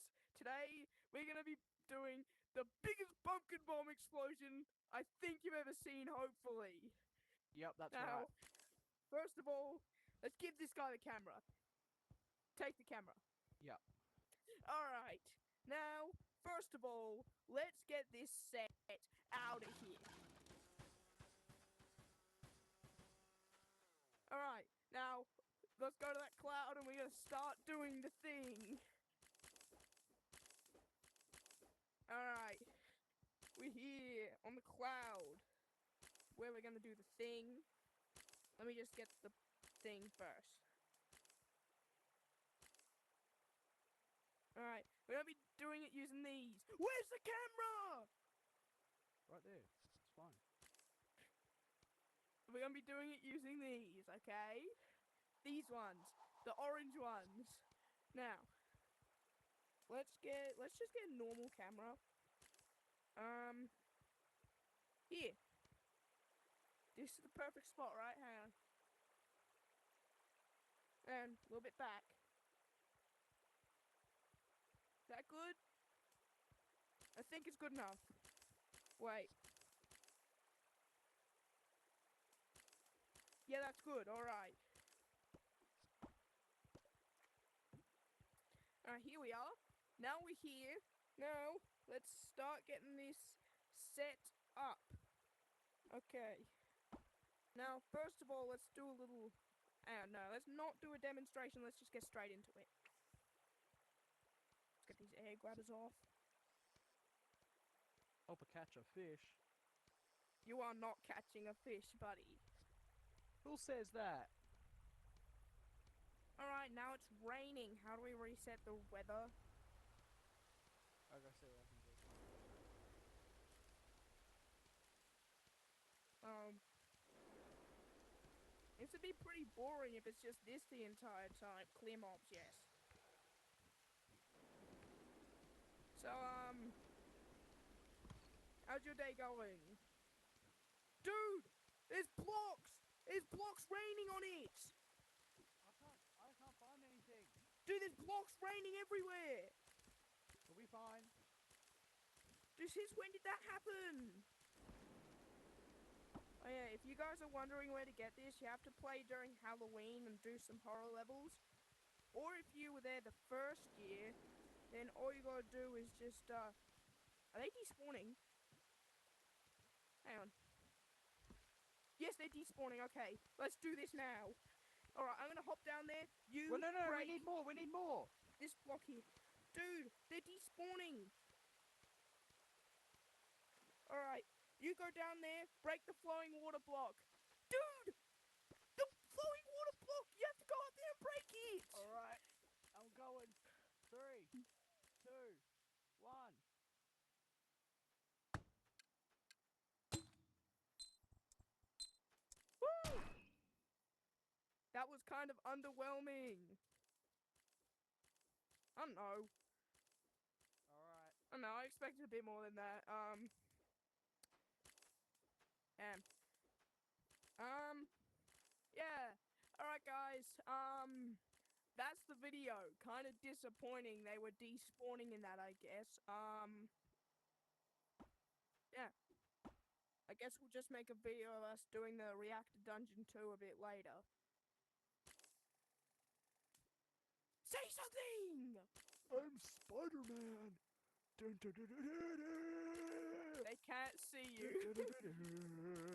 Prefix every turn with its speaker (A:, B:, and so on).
A: guys. Today we're gonna be doing the biggest pumpkin bomb explosion I think you've ever seen, hopefully.
B: Yep, that's
A: Now,
B: right.
A: first of all, let's give this guy the camera. Take the camera.
B: Yep.
A: Alright. Now, first of all, let's get this set out of here. Alright, now let's go to that cloud and we're gonna start doing the thing. Alright, we're here on the cloud where we're gonna do the thing. Let me just get the thing first. Alright, we're gonna be doing it using these. Where's the camera?
B: Right there. It's fine.
A: We're gonna be doing it using these, okay? These ones, the orange ones. Now, let's just get a normal camera. Here. This is the perfect spot, right? Hang on. And a little bit back. Is that good? I think it's good enough. Wait. Yeah, that's good. Alright. Alright, here we are. Now we're here. Now, let's start getting this set up. Okay. Now, first of all, let's do a little... no, let's not do a demonstration. Let's just get straight into it. Let's get these air grabbers off.
B: Hope I catch a fish.
A: You are not catching a fish, buddy.
B: Who says that?
A: Alright, now it's raining. How do we reset the weather?
B: I gotta see what I can do.
A: It would be pretty boring if it's just this the entire time. Clear mobs, yes. So, how's your day going? Dude! There's blocks! There's blocks raining on it!
B: I can't find anything.
A: Dude, there's blocks raining everywhere!
B: We'll be fine.
A: Dude, since when did that happen? Oh yeah, if you guys are wondering where to get this, you have to play during Halloween and do some horror levels. Or if you were there the first year, then all you gotta do is just, are they despawning? Hang on. Yes, they're despawning, okay. Let's do this now. Alright, I'm gonna hop down there. You
B: Well, no,
A: break
B: we need more. We need more.
A: this block here. Dude, they're despawning. Alright, you go down there, break the flowing water block. Dude! The flowing water block! You have to go up there and break it!
B: Alright. I'm going. 3, 2, 1.
A: Woo! That was kind of underwhelming. I don't know.
B: Alright.
A: I don't know, I expected a bit more than that. Yeah. Alright, guys. That's the video. Kind of disappointing they were despawning in that, I guess. Yeah. I guess we'll just make a video of us doing the Reactor Dungeon 2 a bit later. Say something!
B: I'm Spider-Man. Dun, dun, dun, dun, dun, dun.
A: They can't see you.
B: Dun, dun, dun, dun, dun.